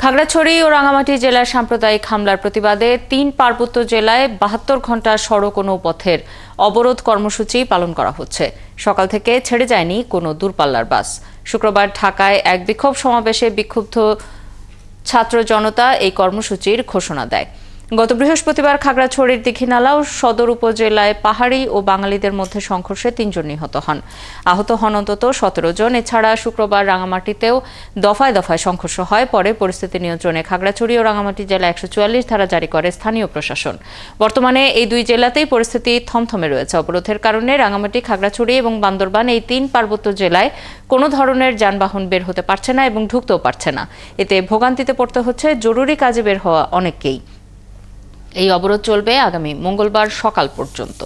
খাগড়াছড়ি ও রাঙ্গামাটি জেলার সাম্প্রদায়িক হামলার প্রতিবাদে ৩ পার্বত্য জেলায় ৭২ ঘণ্টা সড়ক ও নৌপথের অবরোধ কর্মসূচি পালন করা হচ্ছে। সকাল থেকে ছেড়ে যায়নি কোনো দূরপাল্লার বাস। শুক্রবার ঢাকায় এক বিক্ষোভ সমাবেশে বিক্ষুব্ধ ছাত্র জনতা এই কর্মসূচির ঘোষণা দেয়। গত বৃহস্পতিবার খাগড়াছড়ির দীঘিনালা ও সদর উপজেলায় পাহাড়ি ও বাঙালিদের মধ্যে সংঘর্ষে ৩ জন নিহত হন। আহত হন অন্তত ১৭ জন। এছাড়া শুক্রবার রাঙামাটিতেও দফায় দফায় সংঘর্ষ হয়। পরে পরিস্থিতি নিয়ন্ত্রণে খাগড়াছড়ি ও রাঙামাটি জেলা ১৪৪ ধারা জারি করে স্থানীয় প্রশাসন। বর্তমানে এই দুই জেলাতেই পরিস্থিতি থমথমে রয়েছে। অবরোধের কারণে রাঙামাটি, খাগড়াছড়ি এবং বান্দরবান এই ৩ পার্বত্য জেলায় কোনো ধরনের যানবাহন বের হতে পারছে না এবং ঢুকতেও পারছে না। এতে ভোগান্তিতে পড়তে হচ্ছে জরুরি কাজে বের হওয়া অনেককেই। এই অবরোধ চলবে আগামী মঙ্গলবার সকাল পর্যন্ত।